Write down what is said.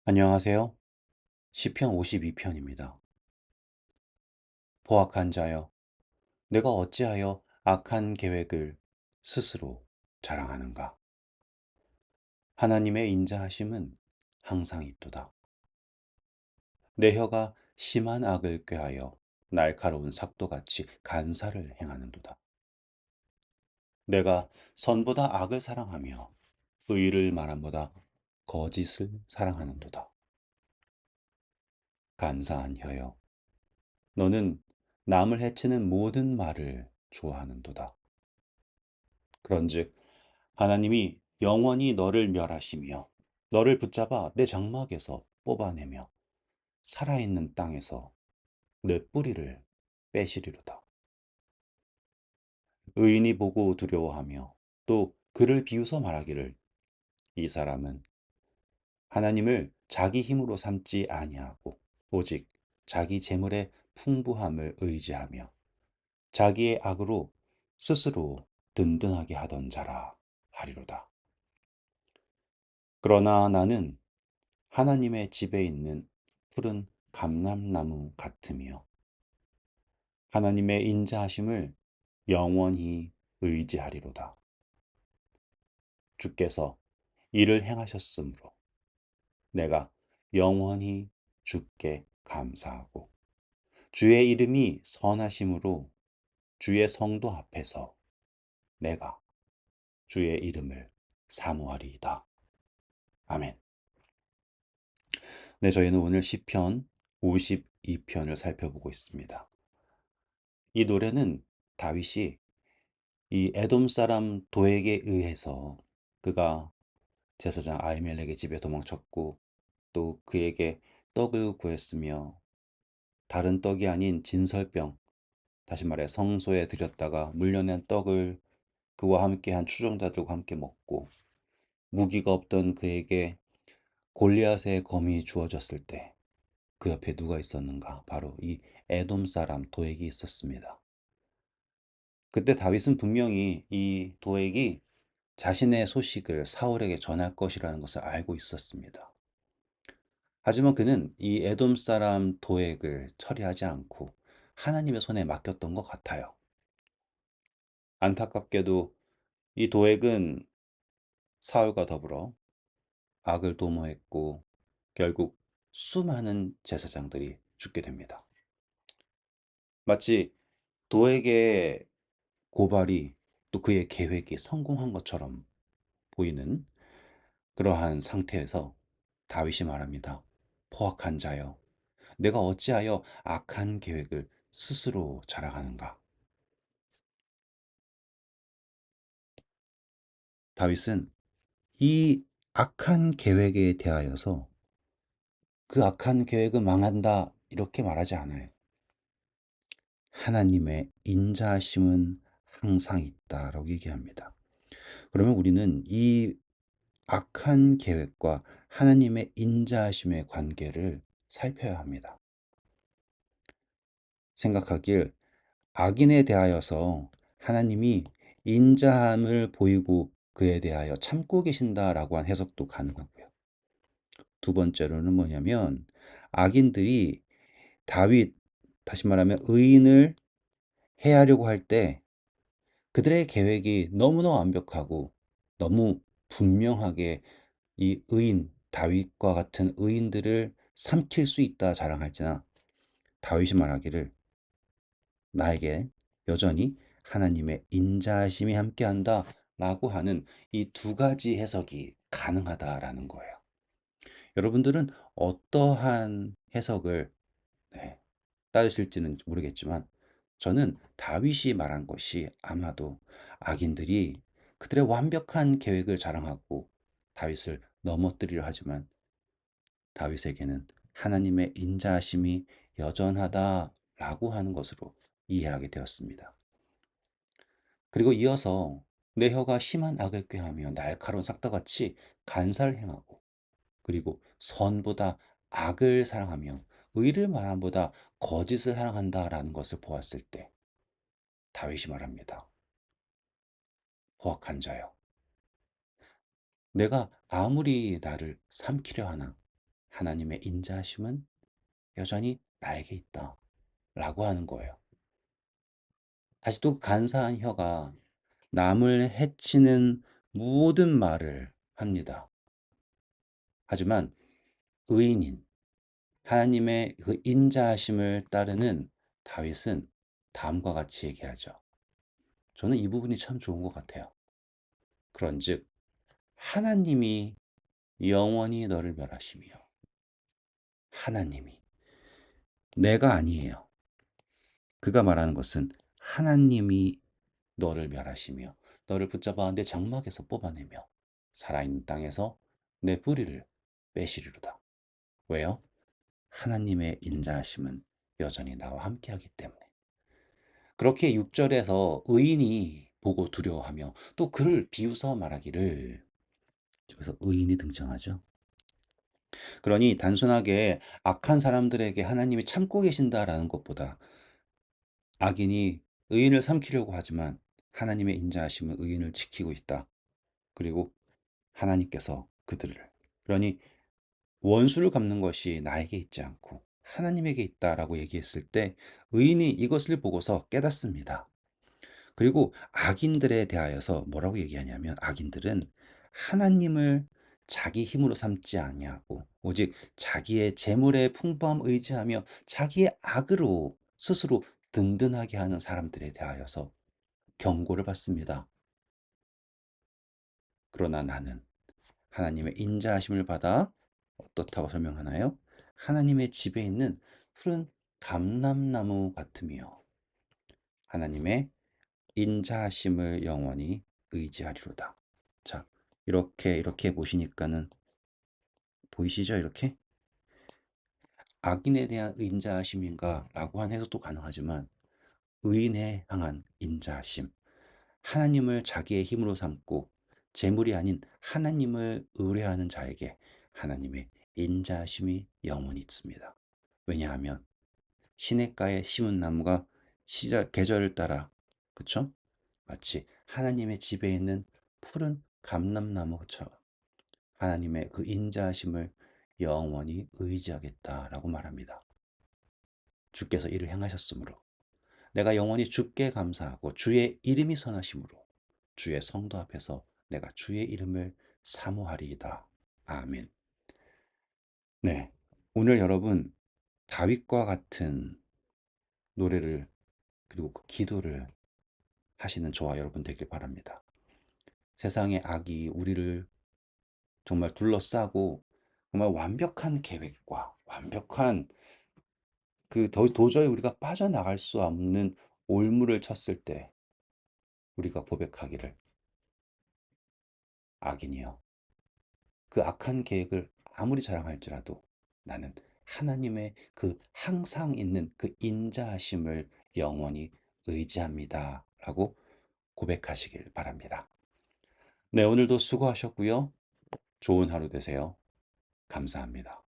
안녕하세요. 시편 52편입니다. 포악한 자여, 내가 어찌하여 악한 계획을 스스로 자랑하는가? 하나님의 인자하심은 항상 있도다. 내 혀가 심한 악을 꾀하여 날카로운 삭도같이 간사를 행하는도다. 내가 선보다 악을 사랑하며 의를 말함보다 거짓을 사랑하는도다. 간사한 혀여, 너는 남을 해치는 모든 말을 좋아하는도다. 그런즉 하나님이 영원히 너를 멸하시며 너를 붙잡아 내 장막에서 뽑아내며 살아있는 땅에서 내 뿌리를 빼시리로다. 의인이 보고 두려워하며 또 그를 비웃어 말하기를 이 사람은 하나님을 자기 힘으로 삼지 아니하고 오직 자기 재물의 풍부함을 의지하며 자기의 악으로 스스로 든든하게 하던 자라 하리로다. 그러나 나는 하나님의 집에 있는 푸른 감람나무 같으며 하나님의 인자하심을 영원히 의지하리로다. 주께서 이를 행하셨으므로 내가 영원히 주께 감사하고 주의 이름이 선하심으로 주의 성도 앞에서 내가 주의 이름을 사모하리이다. 아멘. 네, 저희는 오늘 시편 52편을 살펴보고 있습니다. 이 노래는 다윗이 이 에돔 사람 도에게 의해서 그가 제사장 아히멜렉의 집에 도망쳤고 또 그에게 떡을 구했으며 다른 떡이 아닌 진설병, 다시 말해 성소에 들였다가 물려낸 떡을 그와 함께한 추종자들과 함께 먹고 무기가 없던 그에게 골리앗의 검이 주어졌을 때 그 옆에 누가 있었는가? 바로 이 에돔 사람 도액이 있었습니다. 그때 다윗은 분명히 이 도액이 자신의 소식을 사울에게 전할 것이라는 것을 알고 있었습니다. 하지만 그는 이 에돔 사람 도액을 처리하지 않고 하나님의 손에 맡겼던 것 같아요. 안타깝게도 이 도액은 사울과 더불어 악을 도모했고 결국 수많은 제사장들이 죽게 됩니다. 마치 도액의 고발이 또 그의 계획이 성공한 것처럼 보이는 그러한 상태에서 다윗이 말합니다. 포악한 자여, 내가 어찌하여 악한 계획을 스스로 자랑하는가? 다윗은 이 악한 계획에 대하여서 그 악한 계획은 망한다 이렇게 말하지 않아요. 하나님의 인자하심은 항상 있다라고 얘기합니다. 그러면 우리는 이 악한 계획과 하나님의 인자하심의 관계를 살펴야 합니다. 생각하길 악인에 대하여서 하나님이 인자함을 보이고 그에 대하여 참고 계신다라고 한 해석도 가능하고요. 두 번째로는 뭐냐면 악인들이 다윗, 다시 말하면 의인을 해하려고 할 때 그들의 계획이 너무나 완벽하고 너무 분명하게 이 의인, 다윗과 같은 의인들을 삼킬 수 있다 자랑할지나 다윗이 말하기를 나에게 여전히 하나님의 인자하심이 함께한다 라고 하는 이 두 가지 해석이 가능하다라는 거예요. 여러분들은 어떠한 해석을 네, 따르실지는 모르겠지만 저는 다윗이 말한 것이 아마도 악인들이 그들의 완벽한 계획을 자랑하고 다윗을 넘어뜨리려 하지만 다윗에게는 하나님의 인자하심이 여전하다라고 하는 것으로 이해하게 되었습니다. 그리고 이어서 내 혀가 심한 악을 꾀하며 날카로운 삭다같이 간사를 행하고 그리고 선보다 악을 사랑하며 의를 말함보다 거짓을 사랑한다라는 것을 보았을 때 다윗이 말합니다. 포악한 자여, 내가 아무리 나를 삼키려 하나 하나님의 인자하심은 여전히 나에게 있다. 라고 하는 거예요. 다시 또 그 간사한 혀가 남을 해치는 모든 말을 합니다. 하지만 의인인 하나님의 그 인자하심을 따르는 다윗은 다음과 같이 얘기하죠. 저는 이 부분이 참 좋은 것 같아요. 그런즉 하나님이 영원히 너를 멸하시며 하나님이 내가 아니에요. 그가 말하는 것은 하나님이 너를 멸하시며 너를 붙잡아 내 장막에서 뽑아내며 살아있는 땅에서 내 뿌리를 빼시리로다. 왜요? 하나님의 인자하심은 여전히 나와 함께하기 때문에. 그렇게 6절에서 의인이 보고 두려워하며 또 그를 비웃어 말하기를 여기서 의인이 등장하죠. 그러니 단순하게 악한 사람들에게 하나님이 참고 계신다라는 것보다 악인이 의인을 삼키려고 하지만 하나님의 인자하심은 의인을 지키고 있다. 그리고 하나님께서 그들을 그러니 원수를 갚는 것이 나에게 있지 않고 하나님에게 있다라고 얘기했을 때 의인이 이것을 보고서 깨닫습니다. 그리고 악인들에 대하여서 뭐라고 얘기하냐면 악인들은 하나님을 자기 힘으로 삼지 아니하고 오직 자기의 재물의 풍부함 의지하며 자기의 악으로 스스로 든든하게 하는 사람들에 대하여서 경고를 받습니다. 그러나 나는 하나님의 인자하심을 받아 어떻다고 설명하나요? 하나님의 집에 있는 푸른 감람나무 같으며 하나님의 인자하심을 영원히 의지하리로다. 자, 이렇게 보시니까는 보이시죠? 이렇게 악인에 대한 인자하심인가라고 한 해석도 가능하지만 의인에 향한 인자하심, 하나님을 자기의 힘으로 삼고 재물이 아닌 하나님을 의뢰하는 자에게 하나님의 인자하심이 영원히 있습니다. 왜냐하면 시냇가에 심은 나무가 계절을 따라 그쵸? 마치 하나님의 집에 있는 푸른 감람나무처럼 하나님의 그 인자하심을 영원히 의지하겠다라고 말합니다. 주께서 이를 행하셨으므로 내가 영원히 주께 감사하고 주의 이름이 선하심으로 주의 성도 앞에서 내가 주의 이름을 사모하리이다. 아멘. 네. 오늘 여러분 다윗과 같은 노래를 그리고 그 기도를 하시는 저와 여러분 되길 바랍니다. 세상의 악이 우리를 정말 둘러싸고 정말 완벽한 계획과 완벽한 그 도저히 우리가 빠져나갈 수 없는 올무를 쳤을 때 우리가 고백하기를 악인이여 그 악한 계획을 아무리 자랑할지라도 나는 하나님의 그 항상 있는 그 인자하심을 영원히 의지합니다. 라고 고백하시길 바랍니다. 네, 오늘도 수고하셨고요. 좋은 하루 되세요. 감사합니다.